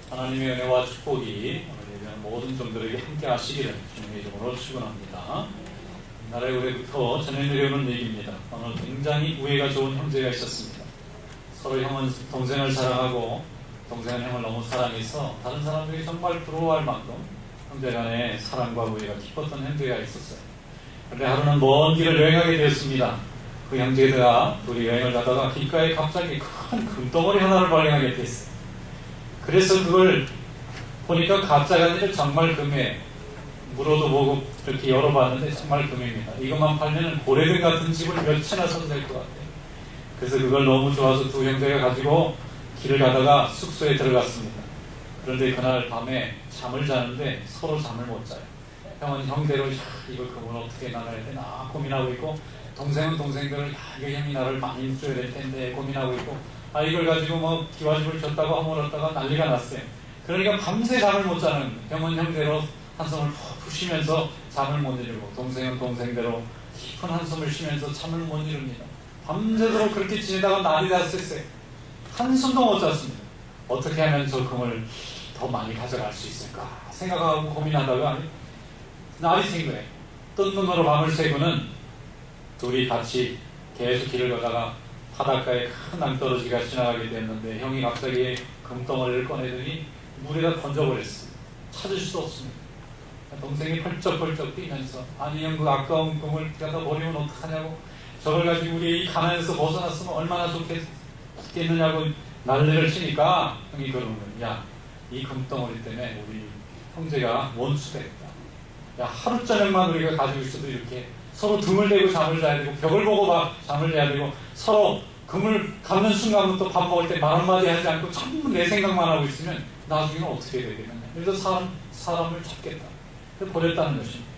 하나님의 은혜와 축복이 오늘 예배하는 모든 종들에게 함께 하시기를 주님의 이름으로 축원합니다. 나라에 오래부터 전해 내려오는 얘기입니다. 오늘 굉장히 우애가 좋은 형제가 있었습니다. 서로 형은 동생을 사랑하고 동생은 형을 너무 사랑해서 다른 사람들이 정말 부러워할 만큼 형제 간의 사랑과 우애가 깊었던 형제가 있었어요. 그런데 하루는 먼 길을 여행하게 되었습니다. 그 형제가 둘이 여행을 가다가 길가에 갑자기 큰 금덩어리 하나를 발견하게 됐어요. 그래서 그걸 보니까 가짜가 아니라 정말 금이에요. 물어도 보고 이렇게 열어봤는데 정말 금입니다. 이것만 팔면 고래등 같은 집을 몇 채나 사도 될 것 같아요. 그래서 그걸 너무 좋아서 두 형제가 가지고 길을 가다가 숙소에 들어갔습니다. 그런데 그날 밤에 잠을 자는데 서로 잠을 못 자요. 형은 형대로 이걸 금을 어떻게 나눠야 되나 고민하고 있고, 동생은 동생대로 이거 형이 나를 많이 줘야 될 텐데 고민하고 있고, 이걸 가지고 뭐 기와집을 줬다고 허물었다가 난리가 났어요. 그러니까 밤새 잠을 못 자는, 형은 형대로 한숨을 푹 쉬면서 잠을 못 이루고, 동생은 동생대로 깊은 한숨을 쉬면서 잠을 못 이룹니다. 밤새도록 그렇게 지내다가 날이 났었어요. 한숨도 못 잤습니다. 어떻게 하면 저 금을 더 많이 가져갈 수 있을까 생각하고 고민하다가 날이 샌 거예요. 뜬 눈으로 밤을 새고는 둘이 같이 계속 길을 가다가 바닷가에 큰 낭떠러지가 지나가게 됐는데, 형이 갑자기 금덩어리를 꺼내더니 물에다 던져버렸어요. 찾을 수 없습니다. 동생이 펄쩍펄쩍 뛰면서, 아니 형, 그 아까운 금을 갖다 버리면 어떡하냐고, 저걸 가지고 우리 이 가난에서 벗어났으면 얼마나 좋겠느냐고 난리를 치니까 형이 그러는 거예요. 야, 이 금덩어리 때문에 우리 형제가 원수되겠다. 야, 하루 저녁만 우리가 가지고 있어도 이렇게 서로 등을 대고 잠을 자야 되고, 벽을 보고 막 잠을 자야 되고, 서로 금을 갖는 순간부터 밥 먹을 때 말 한마디 하지 않고 전부 내 생각만 하고 있으면 나중에는 어떻게 되겠느냐. 그래서 사람을 잡겠다. 그래서 버렸다는 것입니다.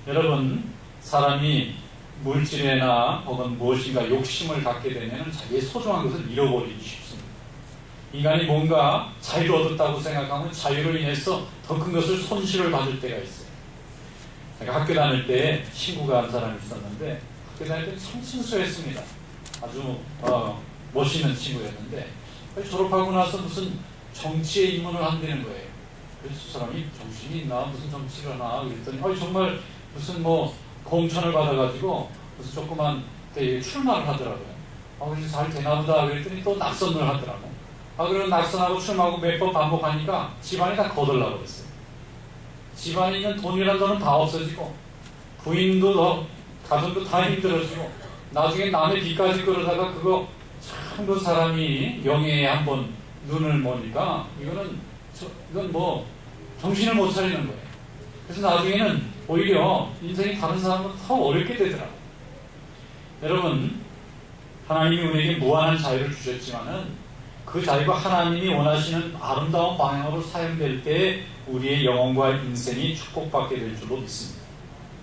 여러분, 사람이 물질에나 혹은 무엇인가 욕심을 갖게 되면 자기의 소중한 것을 잃어버리기 쉽습니다. 인간이 뭔가 자유를 얻었다고 생각하면 자유로 인해서 더 큰 것을 손실을 받을 때가 있어요. 제가 학교 다닐 때 친구가 한 사람이 있었는데, 학교 다닐 때 참 순수했습니다. 아주 멋있는 친구였는데, 졸업하고 나서 무슨 정치에 입문을 한다는 거예요. 그래서 그 사람이 정신이 있나, 무슨 정치를 하나 그랬더니 정말 무슨 뭐 공천을 받아가지고 무슨 조그만 데에 출마를 하더라고요. 그래서 잘 되나 보다 그랬더니 또 낙선을 하더라고. 그러면 낙선하고 출마하고 몇 번 반복하니까 집안이 다 거덜나 버렸어요. 집안에 있는 돈이란 돈은 다 없어지고, 부인도 가정도 다 힘들어지고, 나중에 남의 빚까지 끌어다가 그거 참 그 사람이 명예에 한번 눈을 모니까 이건 뭐 정신을 못 차리는 거예요. 그래서 나중에는 오히려 인생이 다른 사람보다 더 어렵게 되더라고요. 여러분, 하나님이 우리에게 무한한 자유를 주셨지만은 그 자유가 하나님이 원하시는 아름다운 방향으로 사용될 때 우리의 영혼과 인생이 축복받게 될 줄로 믿습니다.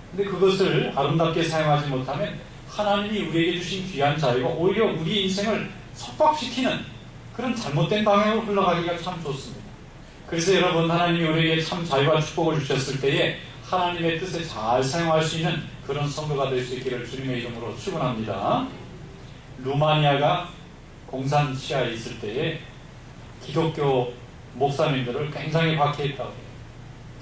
근데 그것을 아름답게 사용하지 못하면 하나님이 우리에게 주신 귀한 자유가 오히려 우리 인생을 속박시키는 그런 잘못된 방향으로 흘러가기가 참 좋습니다. 그래서 여러분, 하나님이 우리에게 참 자유와 축복을 주셨을 때에 하나님의 뜻에 잘 사용할 수 있는 그런 성도가 될 수 있기를 주님의 이름으로 축원합니다. 루마니아가 공산 치하에 있을 때에 기독교 목사님들을 굉장히 박해했다고 해요.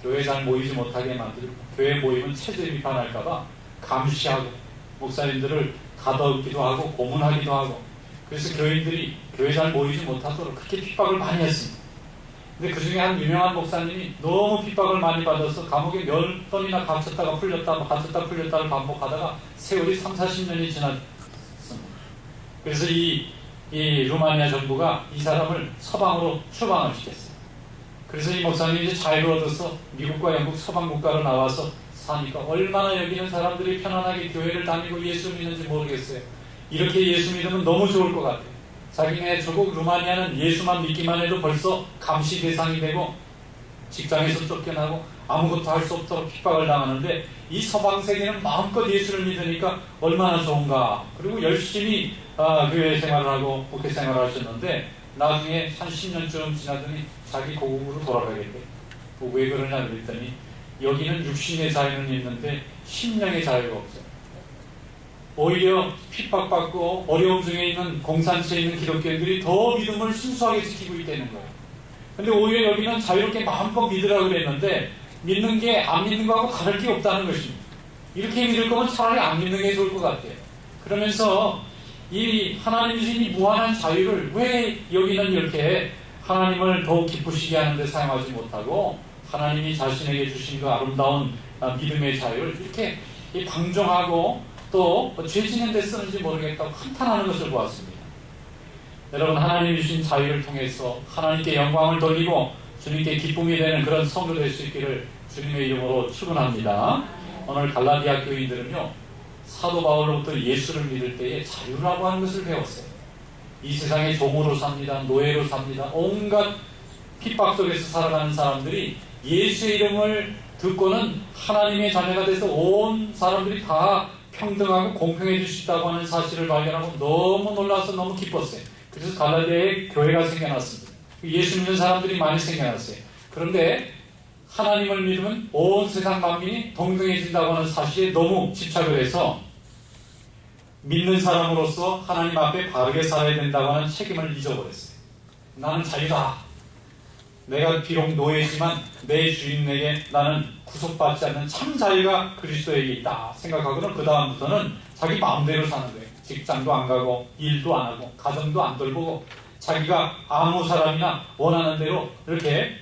교회 잘 모이지 못하게 만들고, 교회 모이면 체제 비판할까봐 감시하고, 목사님들을 가둬기도 하고 고문하기도 하고, 그래서 교인들이 교회 잘 모이지 못하도록 그렇게 핍박을 많이 했습니다. 근데 그 중에 한 유명한 목사님이 너무 핍박을 많이 받아서 감옥에 몇 번이나 갇혔다가 풀렸다, 갇혔다 풀렸다를 반복하다가 세월이 30-40년이 지났습니다. 그래서 이 루마니아 정부가 이 사람을 서방으로 추방을 시켰어요. 그래서 이 목사님이 이제 자유를 얻어서 미국과 영국 서방 국가로 나와서 사니까 얼마나 여기는 사람들이 편안하게 교회를 다니고 예수 믿는지 모르겠어요. 이렇게 예수 믿으면 너무 좋을 것 같아요. 자기네 조국 루마니아는 예수만 믿기만 해도 벌써 감시 대상이 되고 직장에서 쫓겨나고 아무것도 할 수 없도록 핍박을 당하는데, 이 서방 세계는 마음껏 예수를 믿으니까 얼마나 좋은가. 그리고 열심히 교회 생활을 하고 목회 생활을 하셨는데, 나중에 한 10년쯤 지나더니 자기 고국으로 돌아가겠대. 왜 그러냐 그랬더니, 여기는 육신의 자유는 있는데 심령의 자유가 없어요. 오히려 핍박받고 어려움 중에 있는 공산체에 있는 기독교인들이 더 믿음을 순수하게 지키고 있다는 거예요. 근데 오히려 여기는 자유롭게 마음껏 믿으라고 그랬는데 믿는 게 안 믿는 거하고 다를 게 없다는 것입니다. 이렇게 믿을 거면 차라리 안 믿는 게 좋을 것 같아요. 그러면서 이 하나님 주신 이 무한한 자유를 왜 여기는 이렇게 하나님을 더욱 기쁘시게 하는데 사용하지 못하고 하나님이 자신에게 주신 그 아름다운 믿음의 자유를 이렇게 방종하고 또 죄 짓는 데 쓰는지 모르겠다고 한탄하는 것을 보았습니다. 여러분, 하나님 주신 자유를 통해서 하나님께 영광을 돌리고 주님께 기쁨이 되는 그런 성도 될 수 있기를 주님의 이름으로 축원합니다. 오늘 갈라디아 교인들은요, 사도 바울로부터 예수를 믿을 때에 자유라고 하는 것을 배웠어요. 이 세상에 종으로 삽니다. 노예로 삽니다. 온갖 핍박 속에서 살아가는 사람들이 예수의 이름을 듣고는 하나님의 자녀가 돼서 온 사람들이 다 평등하고 공평해질 수 있다고 하는 사실을 발견하고 너무 놀라서 너무 기뻤어요. 그래서 갈라디아에 교회가 생겨났습니다. 예수 믿는 사람들이 많이 생겨났어요. 그런데 하나님을 믿으면 온 세상 만민이 동등해진다고 하는 사실에 너무 집착을 해서 믿는 사람으로서 하나님 앞에 바르게 살아야 된다고 하는 책임을 잊어버렸어요. 나는 자유다. 내가 비록 노예지만 내 주인에게 나는 구속받지 않는 참 자유가 그리스도에게 있다 생각하고는 그 다음부터는 자기 마음대로 사는 거예요. 직장도 안 가고 일도 안 하고 가정도 안 돌보고 자기가 아무 사람이나 원하는 대로 이렇게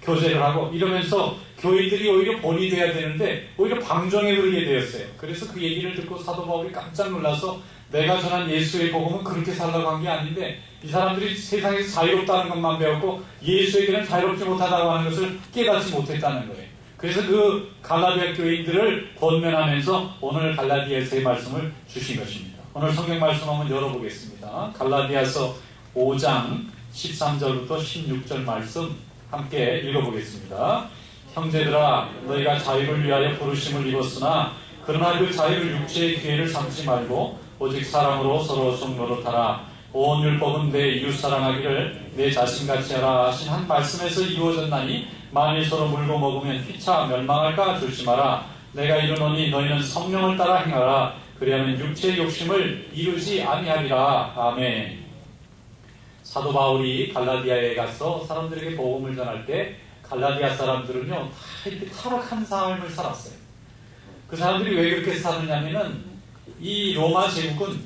교제를 하고 이러면서 교인들이 오히려 본이 돼야 되는데 오히려 방종에 그르게 되었어요. 그래서 그 얘기를 듣고 사도 바울이 깜짝 놀라서 내가 전한 예수의 복음은 그렇게 살라고 한 게 아닌데 이 사람들이 세상에서 자유롭다는 것만 배웠고 예수에게는 자유롭지 못하다고 하는 것을 깨닫지 못했다는 거예요. 그래서 그 갈라디아 교인들을 권면하면서 오늘 갈라디아서의 말씀을 주신 것입니다. 오늘 성경 말씀 한번 열어보겠습니다. 갈라디아서 5장 13절부터 16절 말씀 함께 읽어보겠습니다. 형제들아, 너희가 자유를 위하여 부르심을 입었으나 그러나 그 자유를 육체의 기회를 삼지 말고 오직 사랑으로 서로 속노릇하라. 온 율법은 내 이웃 사랑하기를 내 자신같이 하라 하신 한 말씀에서 이루어졌나니 만일 서로 물고 먹으면 피차 멸망할까 조심하라. 내가 이르노니 너희는 성령을 따라 행하라. 그리하면 육체의 욕심을 이루지 아니하리라. 아멘. 사도 바울이 갈라디아에 가서 사람들에게 복음을 전할 때 갈라디아 사람들은요 다 이렇게 타락한 삶을 살았어요. 그 사람들이 왜 그렇게 사느냐면은 이 로마 제국은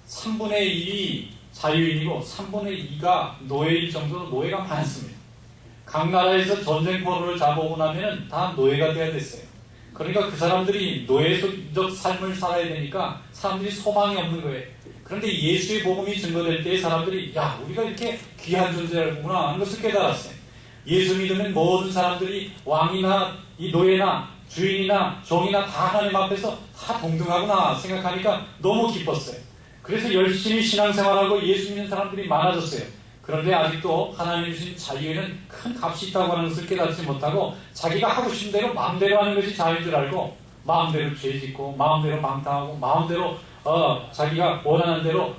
3분의 1이 자유인이고 3분의 2가 노예일 정도로 노예가 많습니다. 각 나라에서 전쟁포로를 잡아오고 나면은 다 노예가 돼야 됐어요. 그러니까 그 사람들이 노예적 삶을 살아야 되니까 사람들이 소망이 없는 거예요. 그런데 예수의 복음이 증거될 때 사람들이 야, 우리가 이렇게 귀한 존재라구나 하는 것을 깨달았어요. 예수 믿으면 모든 사람들이 왕이나 이 노예나 주인이나 종이나 다 하나님 앞에서 다 동등하구나 생각하니까 너무 기뻤어요. 그래서 열심히 신앙생활하고 예수 믿는 사람들이 많아졌어요. 그런데 아직도 하나님 주신 자유에는 큰 값이 있다고 하는 것을 깨닫지 못하고 자기가 하고 싶은 대로 마음대로 하는 것이 자유인 줄 알고 마음대로 죄 짓고 마음대로 방탕하고 마음대로 자기가 원하는 대로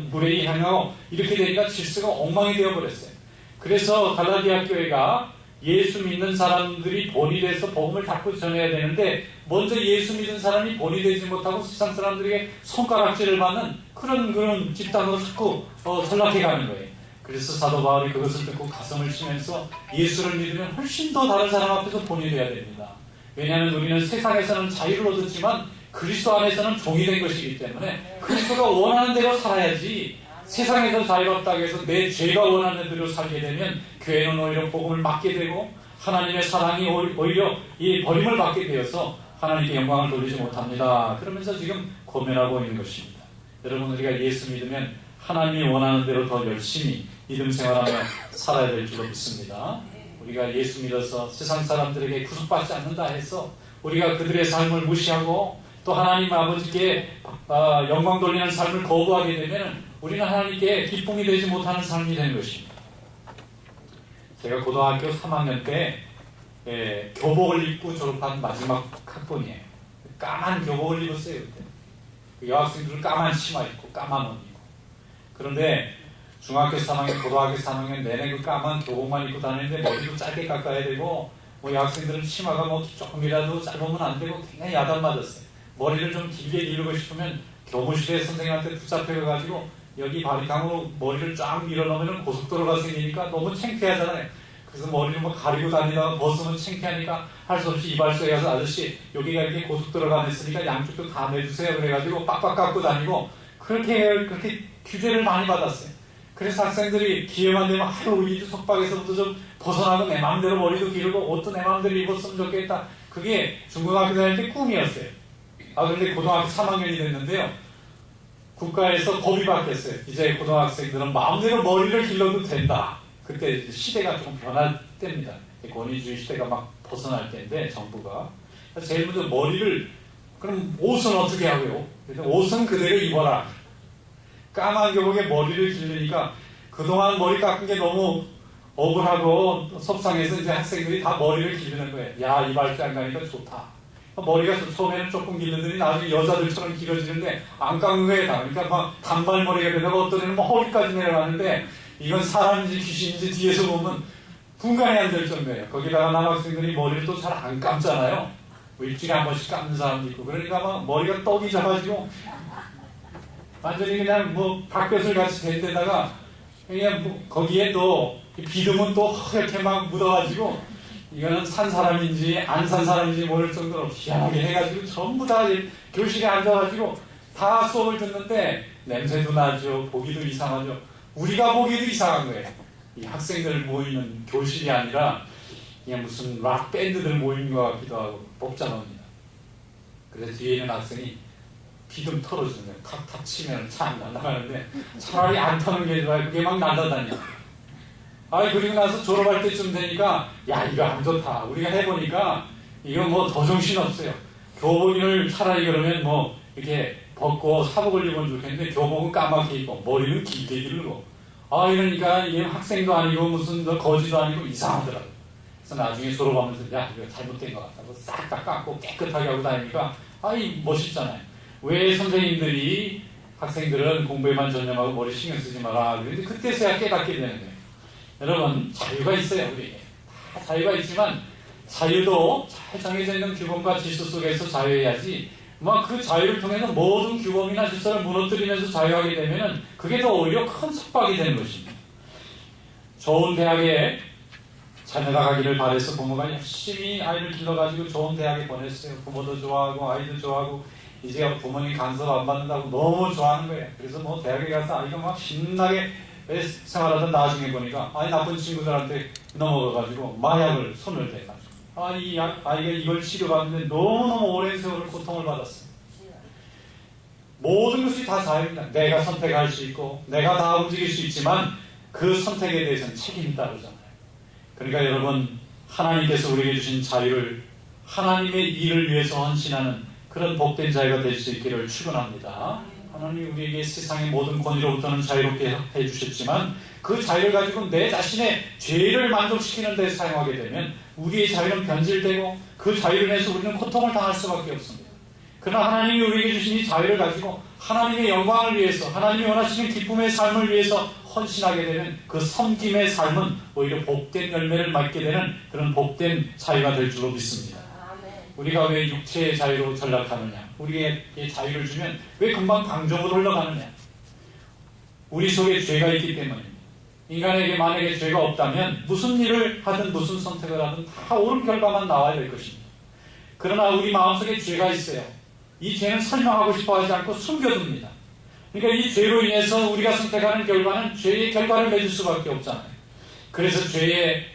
무례히 행하고 이렇게 되니까 질서가 엉망이 되어버렸어요. 그래서 갈라디아 교회가 예수 믿는 사람들이 본이 돼서 복음을 자꾸 전해야 되는데 먼저 예수 믿는 사람이 본이 되지 못하고 세상 사람들에게 손가락질을 받는 그런 집단으로 자꾸 전락해가는 거예요. 그래서 사도 바울이 그것을 듣고 가슴을 치면서 예수를 믿으면 훨씬 더 다른 사람 앞에서 본이 되어야 됩니다. 왜냐하면 우리는 세상에서는 자유를 얻었지만 그리스도 안에서는 종이 된 것이기 때문에 그리스도가 원하는 대로 살아야지 세상에서 자유롭다고 해서 내 죄가 원하는 대로 살게 되면 교회는 오히려 복음을 막게 되고 하나님의 사랑이 오히려 이 버림을 받게 되어서 하나님께 영광을 돌리지 못합니다. 그러면서 지금 고민하고 있는 것입니다. 여러분, 우리가 예수 믿으면 하나님이 원하는 대로 더 열심히 믿음 생활하며 살아야 될 줄로 믿습니다. 우리가 예수 믿어서 세상 사람들에게 구속받지 않는다 해서 우리가 그들의 삶을 무시하고 또 하나님 아버지께 영광 돌리는 삶을 거부하게 되면 우리는 하나님께 기쁨이 되지 못하는 삶이 되는 것입니다. 제가 고등학교 3학년 때 교복을 입고 졸업한 마지막 학번이에요. 까만 교복을 입었어요. 그때 여학생들은 까만 치마 입고 까만 옷 입고. 그런데 중학교 3학년, 고등학교 3학년 내내 그 까만 교복만 입고 다니는데 머리도 짧게 깎아야 되고 여학생들은 치마가 조금이라도 짧으면 안 되고 굉장히 야단 맞았어요. 머리를 좀 길게 기르고 싶으면 교무실에 선생님한테 붙잡혀가지고 여기 바리깡으로 머리를 쫙 밀어넣으면 고속도로가 생기니까 너무 창피하잖아요. 그래서 머리를 뭐 가리고 다니다가 벗으면 창피하니까 할 수 없이 이발소에 가서 아저씨 여기가 이렇게 고속도로가 됐으니까 양쪽도 다 내주세요. 그래가지고 빡빡 깎고 다니고 그렇게 규제를 많이 받았어요. 그래서 학생들이 기회만 되면 하루 2주 속박에서부터 좀 벗어나고 내 마음대로 머리도 기르고 옷도 내 마음대로 입었으면 좋겠다. 그게 중고등학교 다닐 때 꿈이었어요. 그런데 고등학교 3학년이 됐는데요. 국가에서 법이 바뀌었어요. 이제 고등학생들은 마음대로 머리를 길러도 된다. 그때 시대가 좀 변할 때입니다. 권위주의 시대가 막 벗어날 때인데 정부가 제일 먼저 머리를 그럼 옷은 어떻게 하고요? 옷은 그대로 입어라. 까만 교복에 머리를 기르니까 그동안 머리 깎은 게 너무 억울하고 속상해서 이제 학생들이 다 머리를 기르는 거예요. 야, 이발소 안 가니까 좋다. 머리가 처음에는 조금 길르더니 나중에 여자들처럼 길어지는데 안 깎는 거예요. 그러니까 막 단발머리가 되다가 어떤 애는 뭐 허리까지 내려가는데 이건 사람인지 귀신인지 뒤에서 보면 분간이 안 될 정도예요. 거기다가 남학생들이 머리를 또 잘 안 감잖아요. 뭐 일주일에 한 번씩 감는 사람도 있고 그러니까 막 머리가 떡이 져가지고 완전히 그냥 뭐 닭볕을 같이 댄 데다가 그냥 뭐 거기에 또 비듬은 또 허옇게 막 묻어가지고 이거는 산 사람인지 안 산 사람인지 모를 정도로 희한하게 해가지고 전부 다 교실에 앉아가지고 다 수업을 듣는데 냄새도 나죠. 보기도 이상하죠. 우리가 보기도 이상한 거예요. 이 학생들 모이는 교실이 아니라 그냥 무슨 락 밴드들 모이는 것 같기도 하고 복잡합니다. 그래서 뒤에 있는 학생이 비듬 털어주는 거예요. 탁탁 치면 참 날아가는데 차라리 안 터는 게 좋아요. 그게 막 날아다녀. 그리고 나서 졸업할 때쯤 되니까 야, 이거 안 좋다. 우리가 해보니까 이거 뭐 더 정신없어요. 교복을 차라리 그러면 뭐 이렇게 벗고 사복을 입으면 좋겠는데 교복은 까맣게 입고 머리는 길게 기르고 이러니까 이게 학생도 아니고 무슨 거지도 아니고 이상하더라고요. 그래서 나중에 졸업하면서 야, 이거 잘못된 것 같다고 싹 다 깎고 깨끗하게 하고 다니니까 멋있잖아요. 왜 선생님들이 학생들은 공부에만 전념하고 머리 신경 쓰지 마라. 그런데 그때서야 깨닫게 되는 거예요. 여러분, 자유가 있어요. 우리에게 다 자유가 있지만 자유도 잘 정해져 있는 규범과 질서 속에서 자유해야지 그 자유를 통해서 모든 규범이나 질서를 무너뜨리면서 자유하게 되면 그게 더 오히려 큰 속박이 되는 것입니다. 좋은 대학에 자녀가 가기를 바래서 부모가 열심히 아이를 길러가지고 좋은 대학에 보냈어요. 부모도 좋아하고 아이도 좋아하고 이제 부모님 간섭 안 받는다고 너무 좋아하는 거예요. 그래서 뭐 대학에 가서 아이가 막 신나게 생활하던 나중에 보니까 나쁜 친구들한테 넘어가가지고 마약을 손을 대가지고 아이가 이걸 치료받는데 너무너무 오랜 세월을 고통을 받았어요. 모든 것이 다 자유입니다. 내가 선택할 수 있고 내가 다 움직일 수 있지만 그 선택에 대해서는 책임이 따르잖아요. 그러니까 여러분, 하나님께서 우리에게 주신 자유를 하나님의 일을 위해서 헌신하는 그런 복된 자유가 될 수 있기를 축원합니다. 하나님이 우리에게 세상의 모든 권위로부터는 자유롭게 해주셨지만 그 자유를 가지고 내 자신의 죄를 만족시키는 데 사용하게 되면 우리의 자유는 변질되고 그 자유를 인해서 우리는 고통을 당할 수밖에 없습니다. 그러나 하나님이 우리에게 주신 이 자유를 가지고 하나님의 영광을 위해서 하나님이 원하시는 기쁨의 삶을 위해서 헌신하게 되면 그 섬김의 삶은 오히려 복된 열매를 맺게 되는 그런 복된 자유가 될 줄로 믿습니다. 우리가 왜 육체의 자유로 전락하느냐? 우리에게 자유를 주면 왜 금방 방종으로 흘러가느냐? 우리 속에 죄가 있기 때문입니다. 인간에게 만약에 죄가 없다면 무슨 일을 하든 무슨 선택을 하든 다 옳은 결과만 나와야 될 것입니다. 그러나 우리 마음속에 죄가 있어요. 이 죄는 설명하고 싶어 하지 않고 숨겨둡니다. 그러니까 이 죄로 인해서 우리가 선택하는 결과는 죄의 결과를 맺을 수밖에 없잖아요. 그래서 죄의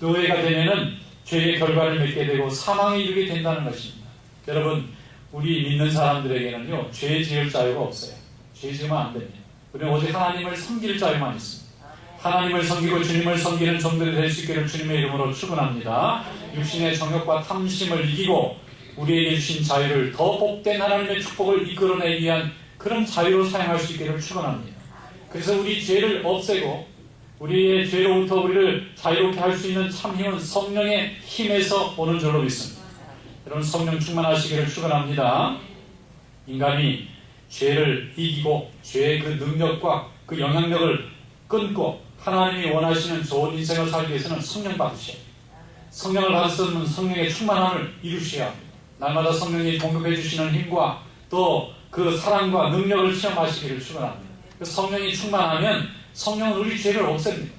노예가 되면은 죄의 결과를 맺게 되고 사망에 이르게 된다는 것입니다. 여러분, 우리 믿는 사람들에게는요, 죄 지을 자유가 없어요. 죄 지으면 안 됩니다. 우리는 오직 하나님을 섬길 자유만 있습니다. 하나님을 섬기고 주님을 섬기는 종들이 될 수 있기를 주님의 이름으로 축원합니다. 육신의 정욕과 탐심을 이기고 우리에게 주신 자유를 더 복된 하나님의 축복을 이끌어내기 위한 그런 자유로 사용할 수 있기를 축원합니다. 그래서 우리 죄를 없애고 우리의 죄로부터 우리를 자유롭게 할 수 있는 참 힘은 성령의 힘에서 오는 줄로 믿습니다. 여러분, 성령 충만하시기를 축원합니다. 인간이 죄를 이기고 죄의 그 능력과 그 영향력을 끊고 하나님이 원하시는 좋은 인생을 살기 위해서는 성령 받으셔야 합니다. 성령을 받았으면 성령의 충만함을 이루셔야 합니다. 날마다 성령이 공급해 주시는 힘과 또 그 사랑과 능력을 체험하시기를 축원합니다. 성령이 충만하면 성령은 우리 죄를 없앱니다.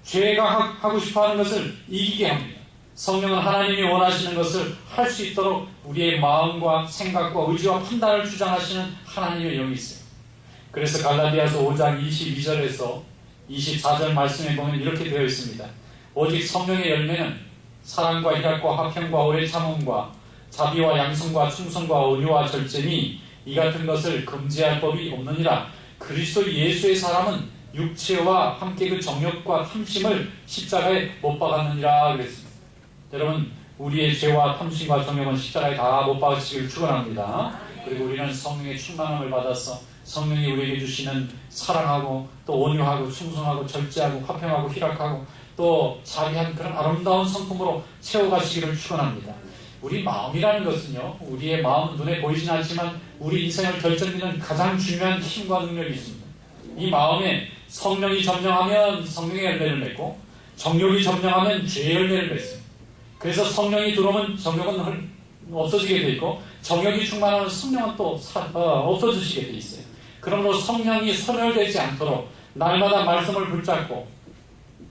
죄가 하고 싶어하는 것을 이기게 합니다. 성령은 하나님이 원하시는 것을 할 수 있도록 우리의 마음과 생각과 의지와 판단을 주장하시는 하나님의 영이 있어요. 그래서 갈라디아서 5장 22절에서 24절 말씀에 보면 이렇게 되어 있습니다. 오직 성령의 열매는 사랑과 희락과 화평과 오래 참음과 자비와 양성과 충성과 온유와 절제니 이 같은 것을 금지할 법이 없느니라. 그리스도 예수의 사람은 육체와 함께 그 정욕과 탐심을 십자가에 못 박았느니라 그랬습니다. 여러분, 우리의 죄와 탐심과 정욕은 십자가에 다 못 박으시기를 축원합니다. 그리고 우리는 성령의 충만함을 받아서 성령이 우리에게 주시는 사랑하고 또 온유하고 충성하고 절제하고 화평하고 희락하고 또 자비한 그런 아름다운 성품으로 채워가시기를 축원합니다. 우리 마음이라는 것은요, 우리의 마음은 눈에 보이진 않지만 우리 인생을 결정짓는 가장 중요한 힘과 능력이 있습니다. 이 마음에 성령이 점령하면 성령의 열매를 맺고 정욕이 점령하면 죄의 열매를 맺습니다. 그래서 성령이 들어오면 정욕은 없어지게 돼 있고 정욕이 충만하면 성령은 또 없어지시게 돼 있어요. 그러므로 성령이 소멸되지 않도록 날마다 말씀을 붙잡고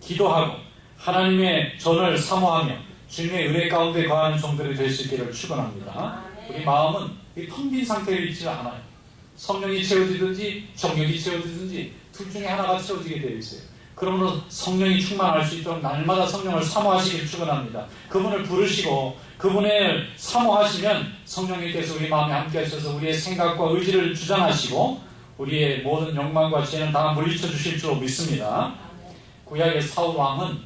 기도하고 하나님의 전을 사모하며 주님의 은혜 가운데 거하는 종들이 될 수 있기를 축원합니다. 우리 마음은 텅 빈 상태에 있지 않아요. 성령이 채워지든지 정욕이 채워지든지 둘 중에 하나가 채워지게 되어 있어요. 그러므로 성령이 충만할 수 있도록 날마다 성령을 사모하시기를 축원합니다. 그분을 부르시고 그분을 사모하시면 성령님께서 우리 마음에 함께 하셔서 우리의 생각과 의지를 주장하시고 우리의 모든 욕망과 죄는 다 물리쳐 주실 줄 믿습니다. 구약의 사울 왕은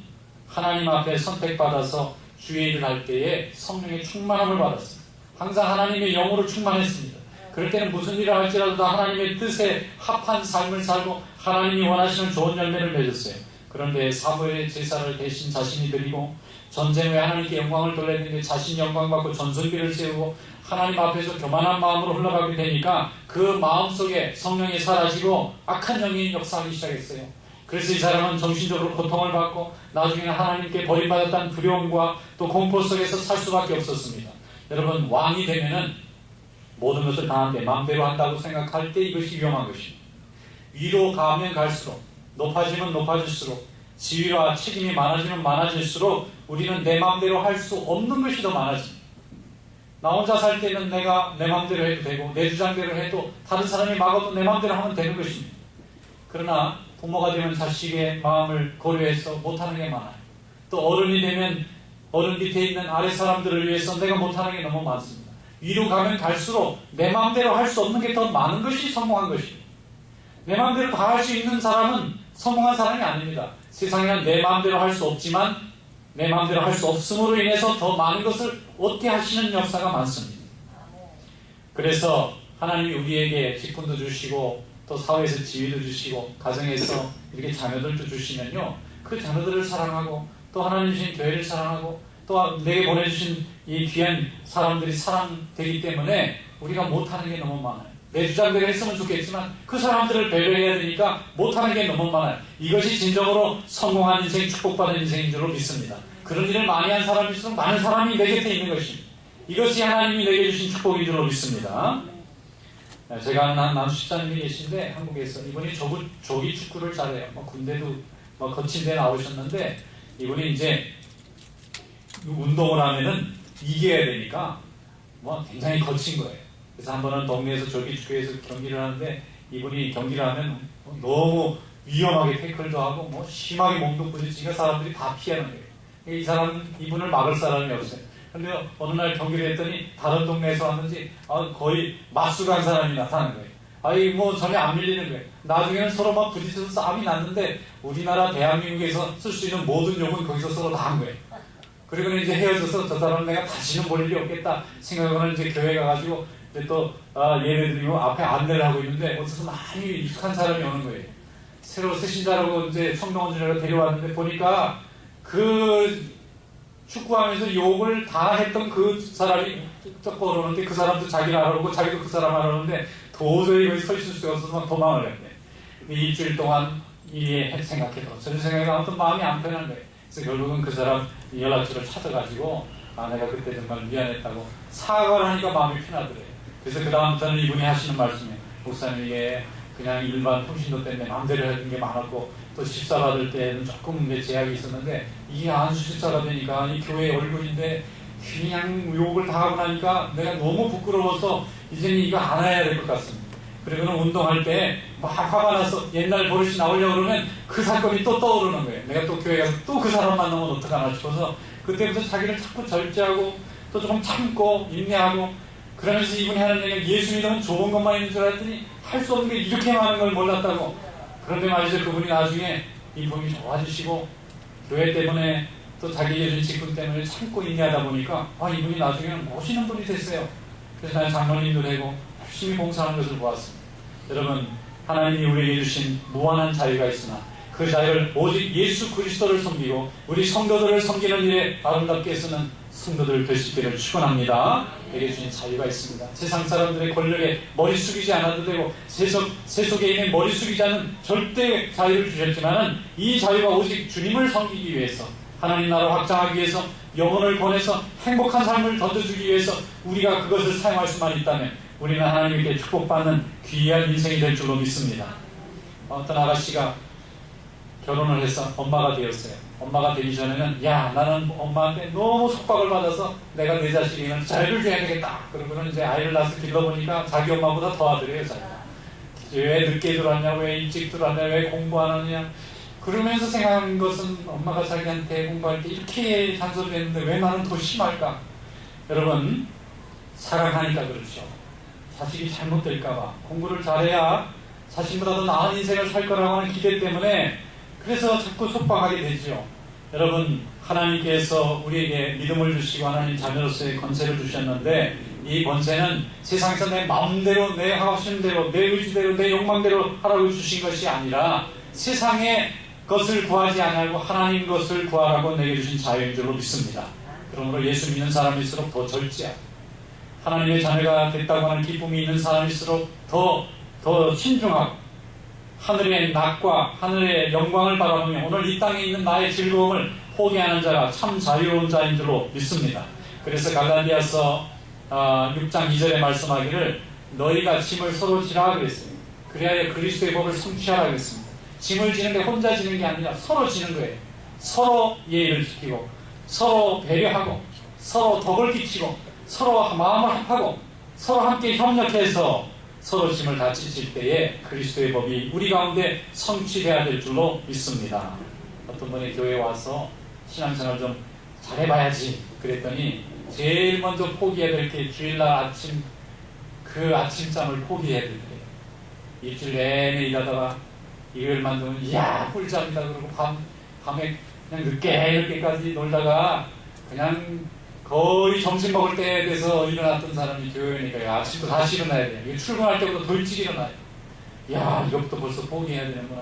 하나님 앞에 선택받아서 주의 일을 할 때에 성령의 충만함을 받았습니다. 항상 하나님의 영으로 충만했습니다. 그럴 때는 무슨 일을 할지라도 다 하나님의 뜻에 합한 삶을 살고 하나님이 원하시는 좋은 열매를 맺었어요. 그런데 사무엘의 제사를 대신 자신이 드리고 전쟁 후에 하나님께 영광을 돌렸는데 자신이 영광 받고 전선비를 세우고 하나님 앞에서 교만한 마음으로 흘러가게 되니까 그 마음속에 성령이 사라지고 악한 영이 역사하기 시작했어요. 그래서 이 사람은 정신적으로 고통을 받고 나중에는 하나님께 버림받았다는 두려움과 또 공포 속에서 살 수밖에 없었습니다. 여러분, 왕이 되면은 모든 것을 다 내 마음대로 한다고 생각할 때 이것이 위험한 것입니다. 위로 가면 갈수록, 높아지면 높아질수록, 지위와 책임이 많아지면 많아질수록 우리는 내 마음대로 할 수 없는 것이 더 많아집니다. 나 혼자 살 때는 내가 내 마음대로 해도 되고 내 주장대로 해도 다른 사람이 막아도 내 마음대로 하면 되는 것입니다. 그러나 부모가 되면 자식의 마음을 고려해서 못하는 게 많아요. 또 어른이 되면 어른 밑에 있는 아래 사람들을 위해서 내가 못하는 게 너무 많습니다. 위로 가면 갈수록 내 마음대로 할 수 없는 게 더 많은 것이 성공한 것입니다. 내 마음대로 다 할 수 있는 사람은 성공한 사람이 아닙니다. 세상에는 내 마음대로 할 수 없지만 내 마음대로 할 수 없음으로 인해서 더 많은 것을 얻게 하시는 역사가 많습니다. 그래서 하나님이 우리에게 직분도 주시고 또 사회에서 지위도 주시고 가정에서 이렇게 자녀들도 주시면요, 그 자녀들을 사랑하고 또 하나님 주신 교회를 사랑하고 또 내게 보내주신 이 귀한 사람들이 사랑되기 때문에 우리가 못하는 게 너무 많아요. 내 주장대로 했으면 좋겠지만 그 사람들을 배려해야 되니까 못하는 게 너무 많아요. 이것이 진정으로 성공한 인생, 축복받은 인생인 줄로 믿습니다. 그런 일을 많이 한 사람일수록 많은 사람이 내 곁에 있는 것입니다. 이것이 하나님이 내게 주신 축복인 줄로 믿습니다. 제가 아는 한 남수 집사님이 계신데 한국에서 이분이 조기 축구를 잘해요. 군대도 거친 데 나오셨는데 이분이 이제 운동을 하면은 이겨야 되니까 굉장히 거친 거예요. 그래서 한 번은 동네에서 조기 축구에서 경기를 하는데 이분이 경기를 하면 너무 위험하게 태클도 하고 심하게 몸도 부딪히니까 사람들이 다 피하는 거예요. 이분을 막을 사람이 없어요. 근데 어느 날 경기를 했더니 다른 동네에서 왔는지 거의 맞수간 사람이 나타나는 거예요. 전혀 안 밀리는 거예요. 나중에는 서로 막 부딪혀서 싸움이 났는데 우리나라 대한민국에서 쓸 수 있는 모든 욕은 거기서 서로 다 한 거예요. 그리고 이제 헤어져서 저 사람은 내가 다시는 볼 일이 없겠다 생각하고는 이제 교회 가가지고 또 예배 드리고 앞에 안내를 하고 있는데 어디서 많이 익숙한 사람이 오는 거예요. 새로 새 신자라고 이제 성경원주라고 데려왔는데 보니까 그 축구하면서 욕을 다 했던 그 사람이 쩍 걸어오는데 그 사람도 자기를 알아보고 자기도 그 사람 알아보는데 도저히 거기 서 있을 수가 없어서 도망을 했네. 일주일 동안 생각해서 저는 생각해서 아무튼 마음이 안 편한 거예요. 그래서 결국은 그 사람 연락처를 찾아가지고 내가 그때 정말 미안했다고 사과를 하니까 마음이 편하더래요. 그래서 그 다음부터는 이분이 하시는 말씀이에요. 목사님, 그냥 일반 통신도 때문에 마음대로 하는 게 많았고, 또 집사 받을 때는 조금 제약이 있었는데, 이게 안수 집사가 되니까 이 교회 얼굴인데 그냥 욕을 다 하고 나니까 내가 너무 부끄러워서 이제는 이거 안 해야 될 것 같습니다. 그리고는 운동할 때 막 화가 나서 옛날 버릇이 나오려고 그러면 그 사건이 또 떠오르는 거예요. 내가 또 교회 가서 또 그 사람 만나면 어떡하나 싶어서 그때부터 자기를 자꾸 절제하고 또 조금 참고 인내하고, 그러면서 이분이 하는 얘기가 예수 믿으면 좋은 것만 있는 줄 알았더니 할 수 없는 게 이렇게 많은 걸 몰랐다고. 그런데 말이죠, 그분이 나중에 이 몸이 좋아지시고 교회 때문에 또 자기 예준 직분 때문에 참고 인내하다 보니까 이분이 나중에는 멋있는 분이 됐어요. 그래서 나는 장로님도 되고 열심히 봉사하는 것을 보았습니다. 여러분, 하나님이 우리에게 주신 무한한 자유가 있으나 그 자유를 오직 예수 그리스도를 섬기고 우리 성도들을 섬기는 일에 아름답게 쓰는 성도들 될 수 있기를 축원합니다. 내게 주신 자유가 있습니다. 세상 사람들의 권력에 머리 숙이지 않아도 되고 세속에 있는 머리 숙이지 않은 절대 자유를 주셨지만 이 자유가 오직 주님을 섬기기 위해서, 하나님 나라 확장하기 위해서, 영혼을 보내서 행복한 삶을 던져주기 위해서 우리가 그것을 사용할 수만 있다면 우리는 하나님께 축복받는 귀한 인생이 될 줄로 믿습니다. 어떤 아가씨가 결혼을 해서 엄마가 되었어요. 엄마가 되기 전에는 나는 엄마한테 너무 속박을 받아서 내가 내 자식에게는 잘해를 줘야 되겠다. 그러고는 이제 아이를 낳아서 길러보니까 자기 엄마보다 더 아들이에요. 자기가. 왜 늦게 들어왔냐, 왜 일찍 들어왔냐, 왜 공부 안 하느냐. 그러면서 생각한 것은 엄마가 자기한테 공부할 때 이렇게 잔소리를 했는데 왜 나는 더 심할까? 여러분, 사랑하니까 그렇죠. 자식이 잘못될까봐 공부를 잘해야 자신보다 더 나은 인생을 살 거라고 하는 기대 때문에 그래서 자꾸 속박하게 되죠. 여러분, 하나님께서 우리에게 믿음을 주시고 하나님 자녀로서의 권세를 주셨는데 이 권세는 세상에서 내 마음대로, 내 하고 싶은 대로, 내 의지대로, 내 욕망대로 하라고 주신 것이 아니라 세상의 것을 구하지 아니하고 하나님 것을 구하라고 내게 주신 자유인 줄로 믿습니다. 그러므로 예수 믿는 사람일수록 더 절제하고 하나님의 자녀가 됐다고 하는 기쁨이 있는 사람일수록 더 신중하고 하늘의 낙과 하늘의 영광을 바라보며 오늘 이 땅에 있는 나의 즐거움을 포기하는 자가 참 자유로운 자인 줄로 믿습니다. 그래서 갈라디아서 6장 2절에 말씀하기를 너희가 짐을 서로 지라 그랬어요. 그래야 그리스도의 법을 성취하라 그랬습니다. 짐을 지는데 혼자 지는 게 아니라 서로 지는 거예요. 서로 예의를 지키고 서로 배려하고 서로 덕을 끼치고 서로 마음을 합하고 서로 함께 협력해서 서로 짐을 다 지칠 때에 그리스도의 법이 우리 가운데 성취되어야 될 줄로 믿습니다. 어떤 분이 교회에 와서 신앙생활 좀 잘해봐야지 그랬더니 제일 먼저 포기해야 될 게 주일날 아침 그 아침잠을 포기해야 될 거예요. 일주일 내내 일하다가 일요일만 되면 꿀잠이다 그러고 밤에 그냥 늦게까지 놀다가 그냥 거의 점심 먹을 때 돼서 일어났던 사람이 교회니까 아침도 다시 일어나야 돼요. 이거 출근할 때보다 더 일찍 일어나요. 이것부터 벌써 포기해야 되는구나.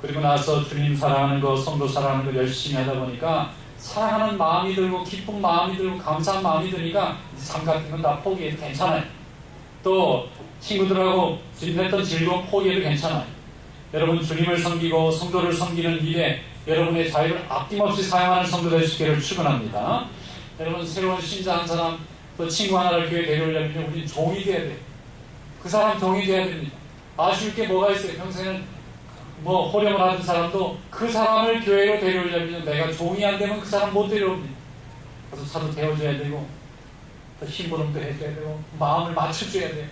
그리고 나서 주님 사랑하는 거, 성도 사랑하는 거 열심히 하다 보니까 사랑하는 마음이 들고 기쁜 마음이 들고 감사한 마음이 드니까 삶 같은 건 다 포기해도 괜찮아요. 또 친구들하고 지냈던 즐거움 포기해도 괜찮아요. 여러분, 주님을 섬기고 성도를 섬기는 일에 여러분의 자유를 아낌없이 사용하는 성도 될 수 있기를 축원합니다. 여러분, 새로운 신자 한 사람, 또 친구 하나를 교회에 데려오려면 우리는 종이 돼야 돼요. 그 사람 종이 돼야 됩니다. 아쉬울 게 뭐가 있어요? 평생을 호령을 하던 사람도 그 사람을 교회로 데려오려면 내가 종이 안 되면 그 사람 못 데려옵니다. 그래서 차도 태워줘야 되고, 또 심부름도 해줘야 되고, 마음을 맞춰줘야 돼요.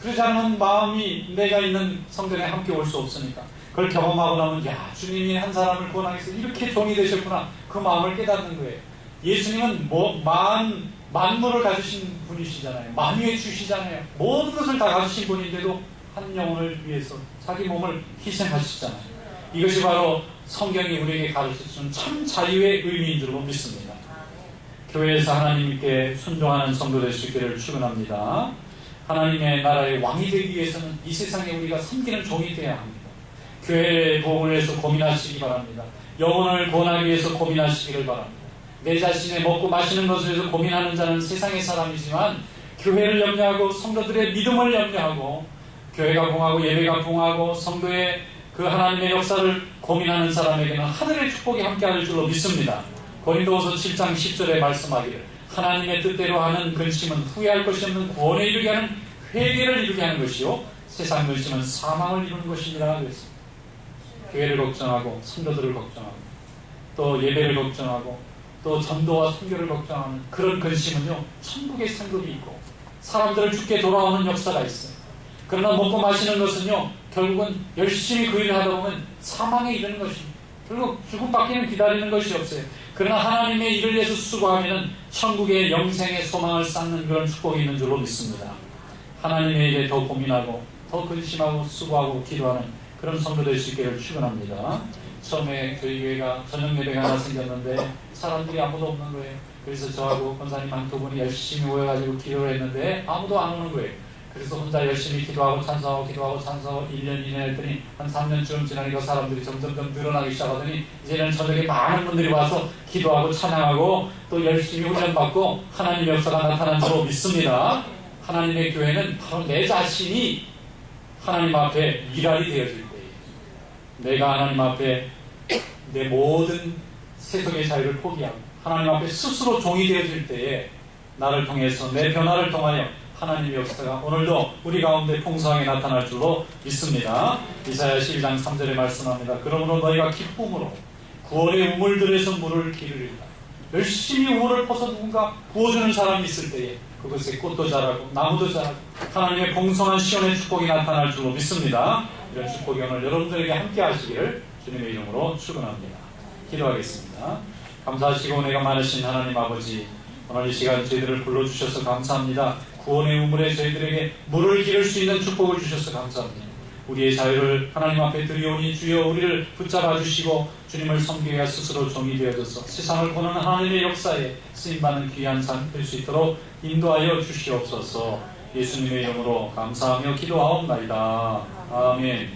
그러지 않으면 마음이 내가 있는 성전에 함께 올 수 없으니까. 그걸 경험하고 나면 주님이 한 사람을 구원하기 위해서 이렇게 종이 되셨구나. 그 마음을 깨닫는 거예요. 예수님은 만물을 가지신 분이시잖아요. 만유의 주시잖아요. 모든 것을 다 가지신 분인데도 한 영혼을 위해서 자기 몸을 희생하시잖아요. 이것이 바로 성경이 우리에게 가르쳐주는 참 자유의 의미인 줄로 믿습니다. 교회에서 하나님께 순종하는 성도 될 수 있기를 축원합니다. 하나님의 나라의 왕이 되기 위해서는 이 세상에 우리가 섬기는 종이 되어야 합니다. 교회의 부흥을 위해서 고민하시기 바랍니다. 영혼을 구원하기 위해서 고민하시기를 바랍니다. 내 자신의 먹고 마시는 것을 위해서 고민하는 자는 세상의 사람이지만 교회를 염려하고 성도들의 믿음을 염려하고 교회가 부흥하고 예배가 부흥하고 성도의 그 하나님의 역사를 고민하는 사람에게는 하늘의 축복이 함께할 줄로 믿습니다. 고린도후서 7장 10절에 말씀하기를 하나님의 뜻대로 하는 근심은 후회할 것이 없는 구원에 이르게 하는 회개를 이루게 하는 것이요 세상 근심은 사망을 이루는 것이니라 그랬습니다. 교회를 걱정하고 성도들을 걱정하고 또 예배를 걱정하고 또 전도와 선교를 걱정하는 그런 근심은요, 천국의 상급이 있고 사람들을 죽게 돌아오는 역사가 있어요. 그러나 먹고 마시는 것은요, 결국은 열심히 그 일을 하다 보면 사망에 이르는 것입니다. 결국 죽음밖에는 기다리는 것이 없어요. 그러나 하나님의 일을 위해서 수고하면 천국의 영생의 소망을 쌓는 그런 축복이 있는 줄로 믿습니다. 하나님의 일에 더 고민하고 더 근심하고 수고하고 기도하는 그런 성도 될 수 있기를 축원합니다. 처음에 저희 교회가 저녁 예배가 하나 생겼는데 사람들이 아무도 없는 거예요. 그래서 저하고 권사님 한 두 분이 열심히 모여가지고 기도를 했는데 아무도 안 오는 거예요. 그래서 혼자 열심히 기도하고 찬송하고 1년 2년 했더니 한 3년쯤 지나니까 사람들이 점점 늘어나기 시작하더니 이제는 저녁에 많은 분들이 와서 기도하고 찬양하고 또 열심히 훈련받고 하나님의 역사가 나타난 줄로 믿습니다. 하나님의 교회는 바로 내 자신이 하나님 앞에 미랄이 되어질 때예요. 내가 하나님 앞에 내 모든 세속의 자유를 포기하고 하나님 앞에 스스로 종이 되어질 때에 나를 통해서 내 변화를 통하여 하나님의 역사가 오늘도 우리 가운데 풍성하게 나타날 줄로 믿습니다. 이사야 12장 3절에 말씀합니다. 그러므로 너희가 기쁨으로 구원의 우물들에서 물을 기르리라. 열심히 우물을 퍼서 누군가 부어주는 사람이 있을 때에 그것에 꽃도 자라고 나무도 자라고 하나님의 풍성한 시온의 축복이 나타날 줄로 믿습니다. 이런 축복이 오늘 여러분들에게 함께 하시기를 주님의 이름으로 축원합니다. 기도하겠습니다. 감사하시고 은혜가 많으신 하나님 아버지, 오늘 이 시간 저희들을 불러주셔서 감사합니다. 구원의 우물에 저희들에게 물을 기를 수 있는 축복을 주셔서 감사합니다. 우리의 자유를 하나님 앞에 드리오니 주여 우리를 붙잡아 주시고 주님을 섬기게 스스로 종이 되어져서 세상을 보는 하나님의 역사에 쓰임받는 귀한 삶 될 수 있도록 인도하여 주시옵소서. 예수님의 이름으로 감사하며 기도하옵나이다. 아멘.